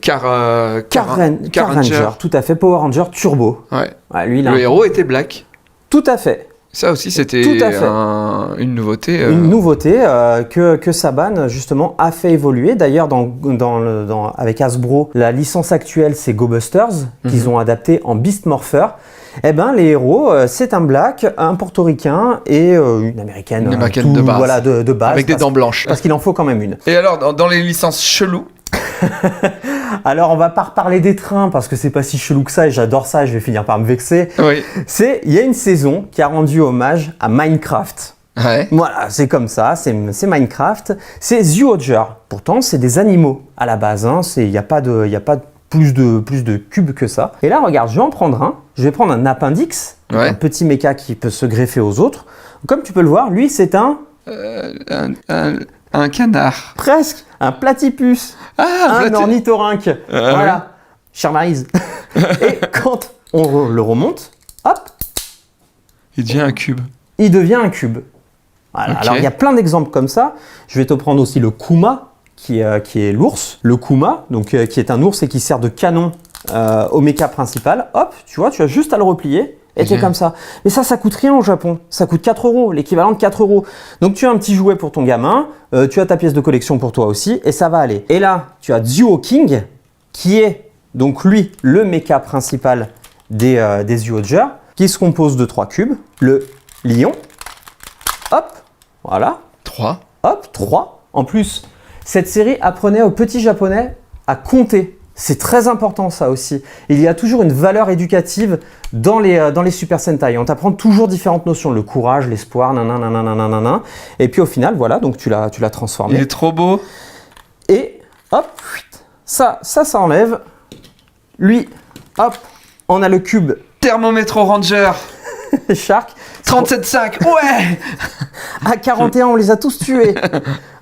Car Ranger, tout à fait, Power Ranger Turbo. Ouais. Ouais, lui, Le héros était black. Tout à fait. Ça aussi, c'était Tout à fait. une nouveauté. Une nouveauté que Saban, justement, a fait évoluer. D'ailleurs, avec Hasbro, la licence actuelle, c'est Go Busters, qu'ils ont adapté en Beast Morpher. Eh ben, les héros, c'est un black, un portoricain et une américaine. Une américaine de base. Voilà, de base. Avec des dents blanches. Parce qu'il en faut quand même une. Et alors, dans les licences cheloues, alors, on va pas reparler des trains parce que c'est pas si chelou que ça et j'adore ça et je vais finir par me vexer. oui. Il y a une saison qui a rendu hommage à Minecraft. Ouais. Voilà, c'est comme ça, c'est Minecraft. C'est Zyuohger. Pourtant, c'est des animaux à la base. Il n'y a pas plus de cubes que ça. Et là, regarde, je vais en prendre un. Je vais prendre un Appendix, un petit mecha qui peut se greffer aux autres. Comme tu peux le voir, lui, c'est un canard. Presque un platypus. Un ornithorynque. Voilà. Ouais. Chère Maryse. Et quand on le remonte, hop, Il devient un cube. il devient un cube. Voilà. Ok. Alors, il y a plein d'exemples comme ça. Je vais te prendre aussi le Kuma, qui est l'ours. Le Kuma, donc, qui est un ours et qui sert de canon au mecha principal. Hop, tu vois, tu as juste à le replier. Et t'es comme ça. Mais ça coûte rien au Japon. Ça coûte 4 euros, l'équivalent de 4 euros. Donc tu as un petit jouet pour ton gamin, tu as ta pièce de collection pour toi aussi, et ça va aller. Et là, tu as Zyuo King, qui est donc lui le mecha principal des Zyuohger, qui se compose de 3 cubes. Le lion, hop, voilà. 3. Hop, 3. En plus, cette série apprenait aux petits japonais à compter. C'est très important ça aussi. Il y a toujours une valeur éducative dans les Super Sentai. On t'apprend toujours différentes notions, le courage, l'espoir, nanana. Et puis au final, voilà, donc tu l'as transformé. Il est trop beau. Et hop, ça enlève. Lui, hop, on a le cube Thermométro Ranger. Shark. 37,5. Ouais. À 41, on les a tous tués.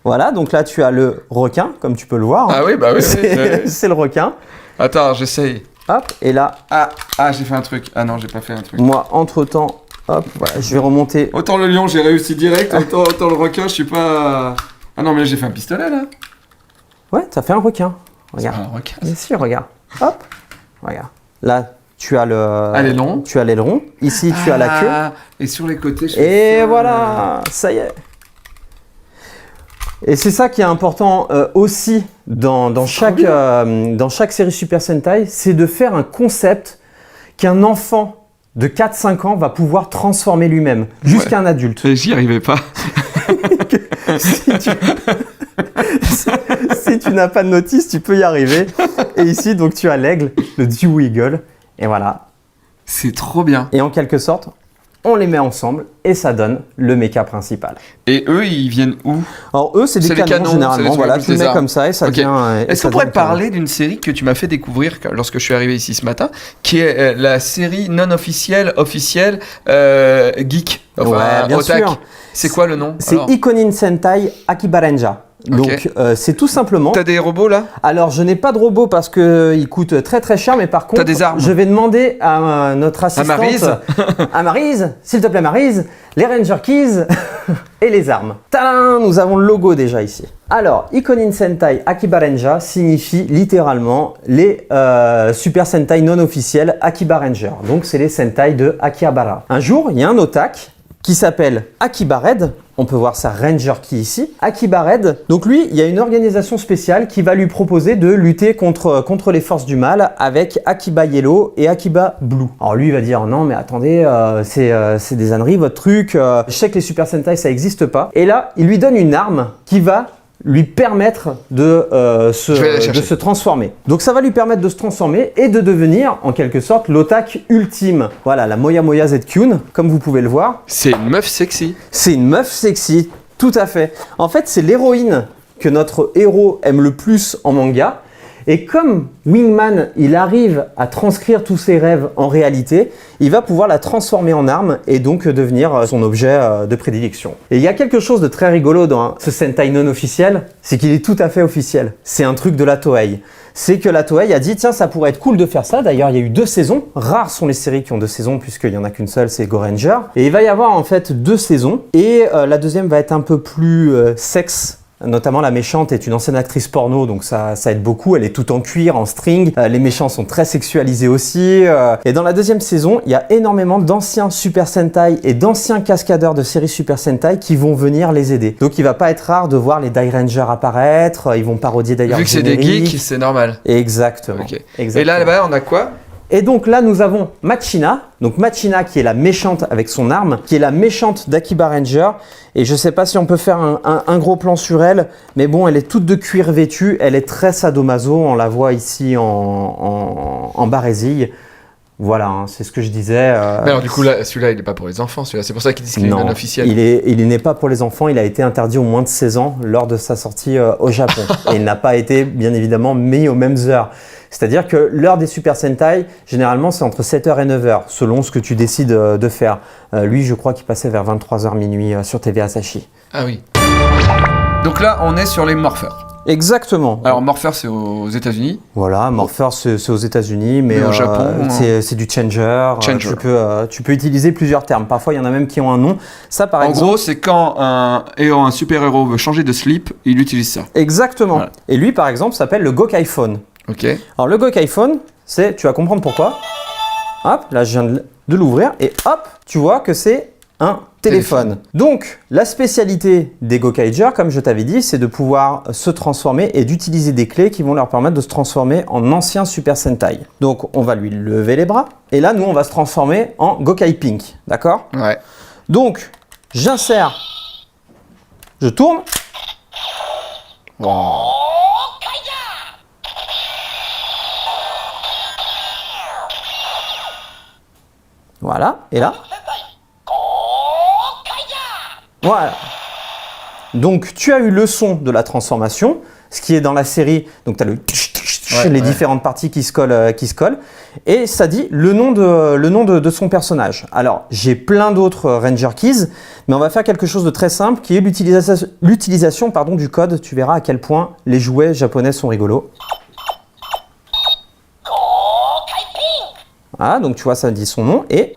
Voilà, donc là tu as le requin, comme tu peux le voir. Ah oui, bah oui. C'est le requin. Attends, j'essaye. Hop, et là. Ah, j'ai fait un truc. Ah non, j'ai pas fait un truc. Moi, entre-temps, hop, voilà, je vais remonter. Autant le lion, j'ai réussi direct. Autant le requin, je suis pas... Ah non, mais là, j'ai fait un pistolet, là. Ouais, t'as fait un requin. C'est Regarde. pas un requin. Bien sûr, regarde. Hop, regarde. Là, tu as le... L'aileron. Tu as l'aileron. Ici, tu as la queue. Et sur les côtés, je Et fais ça. voilà, ça y est. Et c'est ça qui est important aussi dans chaque série Super Sentai, c'est de faire un concept qu'un enfant de 4-5 ans va pouvoir transformer lui-même, jusqu'à un adulte. Et j'y arrivais pas. Si tu n'as pas de notice, tu peux y arriver. Et ici, donc, tu as l'aigle, le Dew Eagle. Et voilà. C'est trop bien. Et en quelque sorte, on les met ensemble et ça donne le mecha principal. Et eux, ils viennent où? Alors eux, c'est des les canons canons, généralement. c'est les Voilà, trucs tu le plus mets armes. comme ça et ça Ok. devient... Est-ce qu'on pourrait parler d'une série que tu m'as fait découvrir lorsque je suis arrivé ici ce matin, qui est la série non officielle, geek, Ouais, bien otak. sûr. C'est quoi le nom C'est alors Ikonin Sentai Akibarenja. Donc c'est tout simplement... T'as des robots là? Alors je n'ai pas de robot parce qu'ils coûtent très très cher, mais par contre des armes. je vais demander à notre assistante... À Maryse, s'il te plaît Maryse, les Ranger Keys et les armes. Tadam, nous avons le logo déjà ici. Alors, Ikonin Sentai Akiba-Renja signifie littéralement les Super Sentai non officiels Akiba Ranger. Donc c'est les Sentai de Akihabara. Un jour, il y a un otak qui s'appelle Akiba Red. On peut voir sa Ranger Key ici. Akiba Red. Donc lui, il y a une organisation spéciale qui va lui proposer de lutter contre les forces du mal avec Akiba Yellow et Akiba Blue. Alors lui, il va dire non mais attendez, c'est des âneries votre truc. Je sais que les Super Sentai ça n'existe pas. Et là, il lui donne une arme qui va lui permettre de se transformer. Donc ça va lui permettre de se transformer et de devenir en quelque sorte l'otak ultime. Voilà, la Moya Moya Z-Kyun, comme vous pouvez le voir. C'est une meuf sexy. C'est une meuf sexy, tout à fait. En fait, c'est l'héroïne que notre héros aime le plus en manga. Et comme Wingman, il arrive à transcrire tous ses rêves en réalité, il va pouvoir la transformer en arme et donc devenir son objet de prédilection. Et il y a quelque chose de très rigolo dans ce Sentai non officiel, c'est qu'il est tout à fait officiel. C'est un truc de la Toei. C'est que la Toei a dit tiens ça pourrait être cool de faire ça. D'ailleurs il y a eu 2 saisons. Rares sont les séries qui ont 2 saisons puisqu'il n'y en a qu'une seule, c'est Go Ranger. Et il va y avoir en fait 2 saisons et la deuxième va être un peu plus sexe. Notamment la méchante est une ancienne actrice porno, donc ça aide beaucoup. Elle est toute en cuir, en string. Les méchants sont très sexualisés aussi. Et dans la deuxième saison, il y a énormément d'anciens Super Sentai et d'anciens cascadeurs de séries Super Sentai qui vont venir les aider. Donc il va pas être rare de voir les Die Rangers apparaître. Ils vont parodier d'ailleurs. Vu que c'est des geeks, c'est normal. Exactement. Okay. Exactement. Et là-bas, on a quoi? Et donc là, nous avons Machina. Donc Machina qui est la méchante avec son arme, qui est la méchante d'Akiba Ranger. Et je sais pas si on peut faire un gros plan sur elle, mais bon, elle est toute de cuir vêtue. Elle est très sadomaso. On la voit ici en barésille. Voilà, hein, c'est ce que je disais. Mais alors du coup, là, celui-là, il n'est pas pour les enfants. Celui-là, c'est pour ça qu'ils disent qu'il est non officiel. Il n'est pas pour les enfants. Il a été interdit aux moins de 16 ans lors de sa sortie au Japon. Et il n'a pas été, bien évidemment, mis aux mêmes heures. C'est-à-dire que l'heure des Super Sentai, généralement, c'est entre 7h et 9h, selon ce que tu décides de faire. Lui, je crois qu'il passait vers 23h minuit sur TV Asahi. Ah oui. Donc là, on est sur les morpheurs. Exactement. Alors morpheur, c'est aux États-Unis. Voilà, morpheur, c'est aux États-Unis, mais au Japon, c'est du changer. Tu peux utiliser plusieurs termes. Parfois, il y en a même qui ont un nom. Ça, par exemple. En gros, c'est quand un super-héros veut changer de slip, il utilise ça. Exactement. Voilà. Et lui, par exemple, s'appelle le Gokai Phone. Ok. Alors le Gokai Phone, tu vas comprendre pourquoi. Hop, là je viens de l'ouvrir et hop, tu vois que c'est un téléphone. Donc la spécialité des Gokaigers, comme je t'avais dit, c'est de pouvoir se transformer et d'utiliser des clés qui vont leur permettre de se transformer en ancien Super Sentai. Donc on va lui lever les bras et là nous on va se transformer en Gokai Pink, d'accord? Ouais. Donc j'insère, je tourne. Wow. Voilà, et là. Voilà. Donc tu as eu le son de la transformation, ce qui est dans la série. Donc tu as les différentes parties qui se collent, et ça dit le nom de son personnage. Alors j'ai plein d'autres Ranger Keys, mais on va faire quelque chose de très simple qui est l'utilisation du code. Tu verras à quel point les jouets japonais sont rigolos. Voilà, donc tu vois, ça dit son nom et...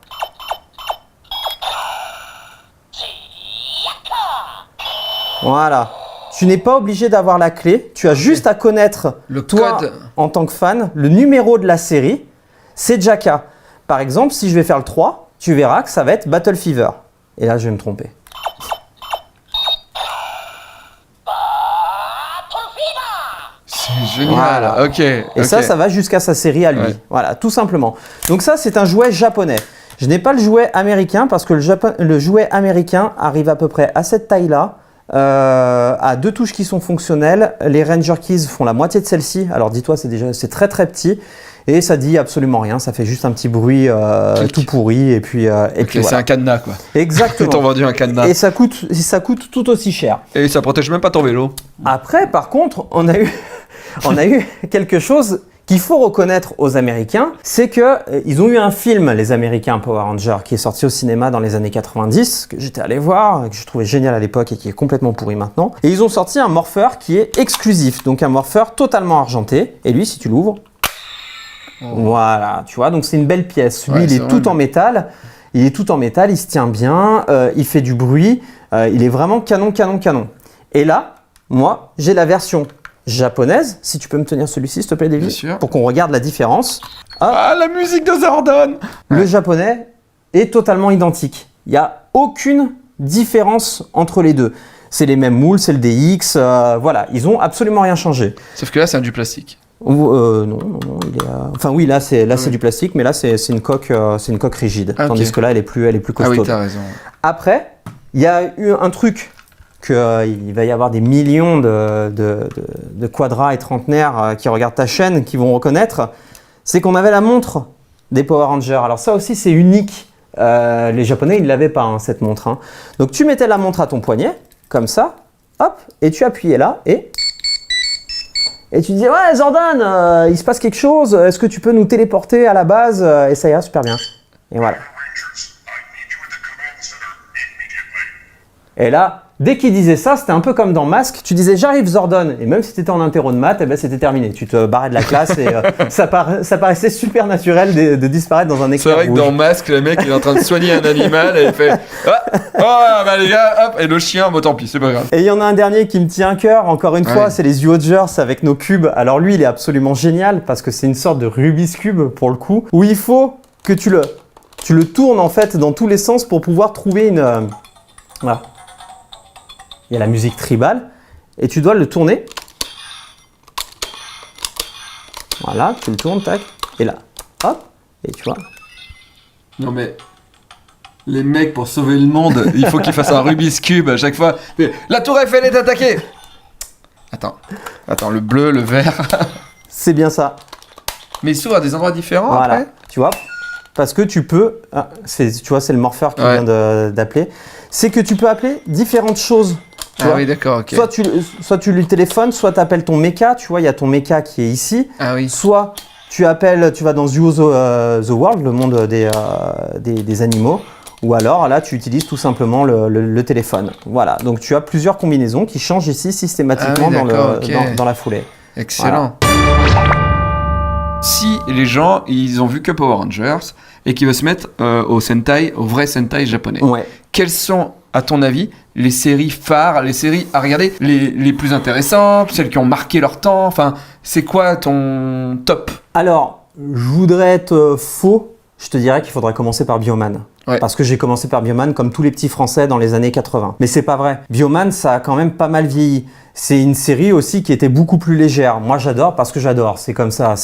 Voilà. Tu n'es pas obligé d'avoir la clé, tu as juste à connaître, toi, en tant que fan, le numéro de la série, c'est Jaka. Par exemple, si je vais faire le 3, tu verras que ça va être Battle Fever. Et là, je vais me tromper. C'est génial, voilà. Ok. Et ça va jusqu'à sa série à lui. Ouais. Voilà, tout simplement. Donc ça, c'est un jouet japonais. Je n'ai pas le jouet américain parce que le jouet américain arrive à peu près à cette taille-là, à 2 touches qui sont fonctionnelles. Les Ranger Keys font la moitié de celle-ci. Alors dis-toi, c'est très très petit. Et ça dit absolument rien, ça fait juste un petit bruit tout pourri et puis voilà. C'est un cadenas quoi. Exactement. Ils t'ont vendu un cadenas. Et ça coûte tout aussi cher. Et ça protège même pas ton vélo. Après, par contre, on a eu quelque chose qu'il faut reconnaître aux Américains, c'est qu'ils ont eu un film, les Américains Power Rangers, qui est sorti au cinéma dans les années 90, que j'étais allé voir, que je trouvais génial à l'époque et qui est complètement pourri maintenant. Et ils ont sorti un morpheur qui est exclusif, donc un morpheur totalement argenté. Et lui, si tu l'ouvres, voilà, tu vois, donc c'est une belle pièce. Lui, il est tout en métal. Il est tout en métal, il se tient bien, il fait du bruit, il est vraiment canon. Et là, moi, j'ai la version japonaise. Si tu peux me tenir celui-ci, s'il te plaît, David, pour qu'on regarde la différence. Hop. Ah, la musique de Zordon. Le japonais est totalement identique. Il n'y a aucune différence entre les deux. C'est les mêmes moules, c'est le DX, voilà, ils ont absolument rien changé. Sauf que là, c'est du plastique. Non, il est, enfin oui, là c'est du plastique, mais là c'est une coque rigide, tandis que là elle est plus costaud. Ah oui, t'as raison. Après, il y a eu un truc il va y avoir des millions de quadras et trentenaires qui regardent ta chaîne, qui vont reconnaître, c'est qu'on avait la montre des Power Rangers. Alors ça aussi c'est unique. Les Japonais ils l'avaient pas hein, cette montre. Hein. Donc tu mettais la montre à ton poignet, comme ça, hop, et tu appuyais là et tu disais, ouais, Zordon, il se passe quelque chose, est-ce que tu peux nous téléporter à la base? Et ça ira super bien. Et voilà. Et là, dès qu'il disait ça, c'était un peu comme dans Mask, tu disais, j'arrive Zordon. Et même si tu étais en interro de maths, eh ben, c'était terminé. Tu te barrais de la classe et ça paraissait super naturel de disparaître dans un éclair rouge. C'est vrai que dans Mask, le mec il est en train de soigner un animal et il fait bah les gars, hop, et le chien, bon tant pis, c'est pas grave. Et il y en a un dernier qui me tient à cœur, encore une fois, c'est les Huogers avec nos cubes. Alors lui, il est absolument génial parce que c'est une sorte de Rubik's Cube pour le coup, où il faut que tu le tournes en fait dans tous les sens pour pouvoir trouver une... Voilà. Il y a la musique tribale et tu dois le tourner. Voilà, tu le tournes, tac, et là, hop, et tu vois. Non mais, les mecs pour sauver le monde, il faut qu'ils fassent un Rubik's Cube à chaque fois. Mais, la tour Eiffel est attaquée. Attends, le bleu, le vert. C'est bien ça. Mais ils s'ouvrent à des endroits différents voilà. Après. Tu vois, parce que tu peux, tu vois, c'est le morpheur qui vient d'appeler, c'est que tu peux appeler différentes choses. Oui, d'accord, ok. Soit tu lui téléphones, soit tu appelles ton mecha, tu vois, il y a ton mecha qui est ici. Ah oui. Soit tu vas dans Zoo the World, le monde des animaux, ou alors là tu utilises tout simplement le téléphone. Voilà, donc tu as plusieurs combinaisons qui changent ici systématiquement dans la foulée. Excellent. Voilà. Si les gens, ils ont vu que Power Rangers et qu'ils veulent se mettre au vrai Sentai japonais, quels sont, à ton avis, les séries phares, les séries à regarder, les plus intéressantes, celles qui ont marqué leur temps, enfin, c'est quoi ton top? Alors, je voudrais être faux, je te dirais qu'il faudrait commencer par Bioman. Parce que j'ai commencé par Bioman comme tous les petits Français dans les années 80. Mais c'est pas vrai. Bioman, ça a quand même pas mal vieilli. C'est une série aussi qui était beaucoup plus légère. Moi, j'adore parce que j'adore. C'est comme ça.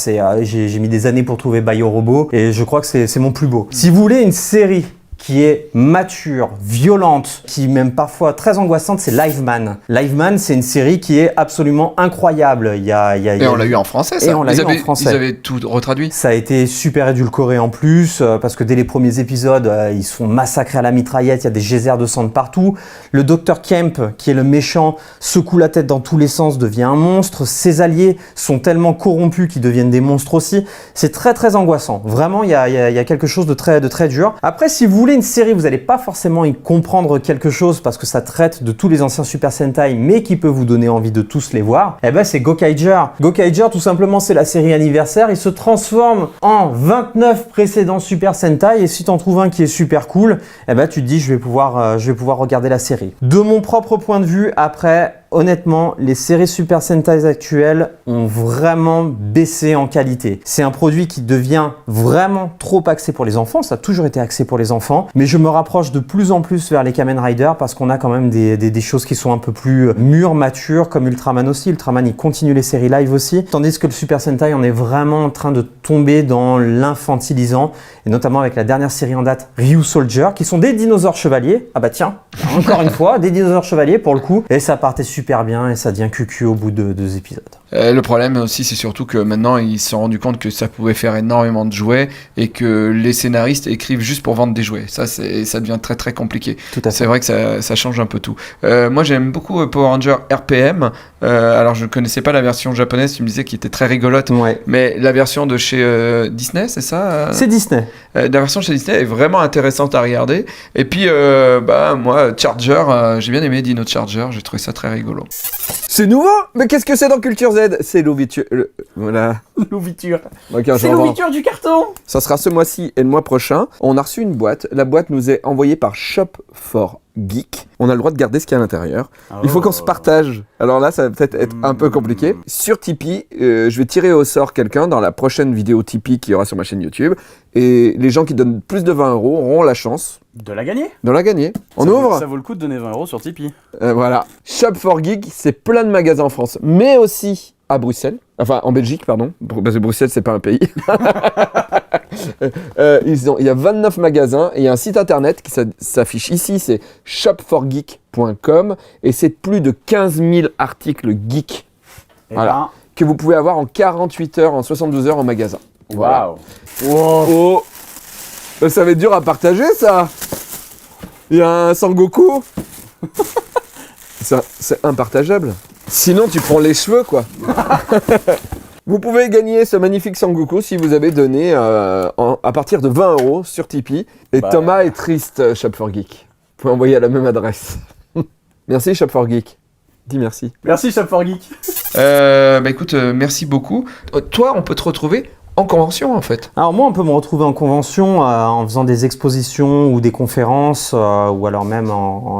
J'ai mis des années pour trouver Biorobo et je crois que c'est mon plus beau. Si vous voulez une série qui est mature, violente, qui même parfois très angoissante, c'est Liveman. Liveman, c'est une série qui est absolument incroyable. Et on l'a eu en français, ça. Et on l'a eu en français. Ils avaient tout retraduit. Ça a été super édulcoré en plus, parce que dès les premiers épisodes, ils se font massacrer à la mitraillette, il y a des geysers de sang de partout. Le Dr Kemp, qui est le méchant, secoue la tête dans tous les sens, devient un monstre. Ses alliés sont tellement corrompus qu'ils deviennent des monstres aussi. C'est très très angoissant. Vraiment, il y a quelque chose de très dur. Après, si vous voulez une série, vous n'allez pas forcément y comprendre quelque chose parce que ça traite de tous les anciens Super Sentai, mais qui peut vous donner envie de tous les voir, eh ben c'est Gokaiger. Gokaiger, tout simplement, c'est la série anniversaire. Il se transforme en 29 précédents Super Sentai et si t'en trouves un qui est super cool, eh ben tu te dis je vais pouvoir regarder la série. De mon propre point de vue, après, honnêtement, les séries Super Sentai actuelles ont vraiment baissé en qualité. C'est un produit qui devient vraiment trop axé pour les enfants. Ça a toujours été axé pour les enfants. Mais je me rapproche de plus en plus vers les Kamen Rider parce qu'on a quand même des choses qui sont un peu plus mûres, matures, comme Ultraman aussi. Ultraman, il continue les séries live aussi. Tandis que le Super Sentai, on est vraiment en train de tomber dans l'infantilisant. Et notamment avec la dernière série en date, Ryu Soldier, qui sont des dinosaures chevaliers. Ah bah tiens, encore une fois, des dinosaures chevaliers pour le coup. Et ça partait super bien et ça devient cucu au bout de 2 épisodes. Le problème aussi, c'est surtout que maintenant, ils se sont rendus compte que ça pouvait faire énormément de jouets et que les scénaristes écrivent juste pour vendre des jouets. Ça devient très très compliqué. Tout à fait. C'est vrai que ça change un peu tout. Moi, j'aime beaucoup Power Rangers RPM. Alors, je ne connaissais pas la version japonaise, tu me disais qu'il était très rigolote. Ouais. Mais la version de chez Disney, c'est ça C'est Disney. La version chez Disney est vraiment intéressante à regarder. Et puis, moi, Charger, j'ai bien aimé Dino Charger, j'ai trouvé ça très rigolo. C'est nouveau? Mais qu'est-ce que c'est dans Culture Z? C'est l'ouverture. Voilà. L'ouverture. Ok, C'est l'ouverture du carton. Ça sera ce mois-ci et le mois prochain. On a reçu une boîte. La boîte nous est envoyée par Shop for Geek. On a le droit de garder ce qu'il y a à l'intérieur. Il faut qu'on se partage. Alors là, ça va peut-être être un peu compliqué. Sur Tipeee, je vais tirer au sort quelqu'un dans la prochaine vidéo Tipeee qu'il y aura sur ma chaîne YouTube. Et les gens qui donnent plus de 20 € auront la chance De la gagner. de la gagner. On Ça ouvre. vaut le coup de donner 20 € sur Tipeee. Voilà. Shop for Geek, c'est plein de magasins en France, mais aussi à Bruxelles. Enfin, en Belgique, pardon. Parce que Bruxelles, c'est pas un pays. Il y a 29 magasins et il y a un site internet qui s'affiche ici, c'est shopforgeek.com et c'est plus de 15 000 articles geek Et Voilà. que vous pouvez avoir en 48 heures, en 72 heures en magasin. Voilà. Waouh. Oh. Ça va être dur à partager, ça. Il y a un Sangoku. C'est impartageable. Sinon, tu prends les cheveux, quoi. Vous pouvez gagner ce magnifique Sangoku si vous avez donné à partir de 20 € sur Tipeee. Et Thomas est triste, Shop for Geek. Vous pouvez envoyer à la même adresse. Merci, Shop for Geek. Dis merci. Merci Shop for Geek. Écoute, merci beaucoup. Toi, on peut te retrouver en convention, en fait. Alors moi, on peut me retrouver en convention en faisant des expositions ou des conférences ou alors même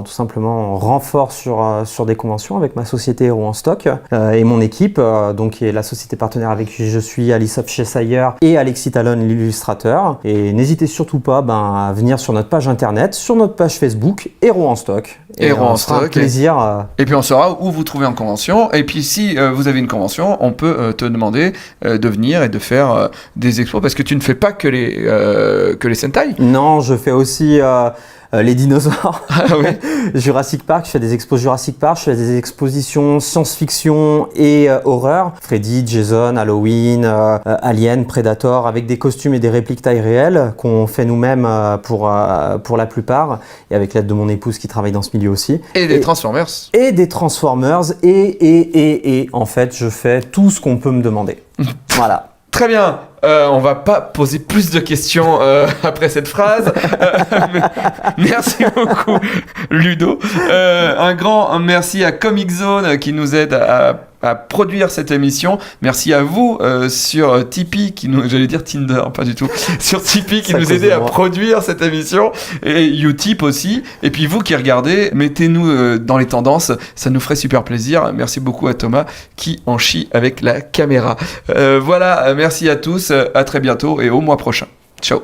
tout simplement en renfort sur des conventions avec ma société Hero en stock et mon équipe, donc qui est la société partenaire avec qui je suis, Alice of Cheshire et Alexis Talon, l'illustrateur. Et n'hésitez surtout pas à venir sur notre page internet, sur notre page Facebook, Hero en stock. Et Hero en on fera un stock. plaisir. Et puis on saura où vous trouvez en convention. Et puis si vous avez une convention, on peut te demander de venir et de faire des expos parce que tu ne fais pas que les Sentai. Non, je fais aussi les dinosaures. Ah oui. Jurassic Park, je fais des expos Jurassic Park, je fais des expositions science-fiction et horreur. Freddy, Jason, Halloween, Alien, Predator, avec des costumes et des répliques taille réelle qu'on fait nous-mêmes pour la plupart, et avec l'aide de mon épouse qui travaille dans ce milieu aussi. Et des Transformers. Et des Transformers, et en fait, je fais tout ce qu'on peut me demander. Voilà. Très bien, on va pas poser plus de questions après cette phrase. Merci beaucoup, Ludo. Un grand merci à Comic Zone qui nous aide à produire cette émission. Merci à vous sur Tipeee, j'allais dire Tinder, pas du tout, sur Tipeee qui nous aidait à produire cette émission, et Utip aussi. Et puis vous qui regardez, mettez-nous dans les tendances, ça nous ferait super plaisir. Merci beaucoup à Thomas qui en chie avec la caméra. Voilà, merci à tous, à très bientôt et au mois prochain. Ciao.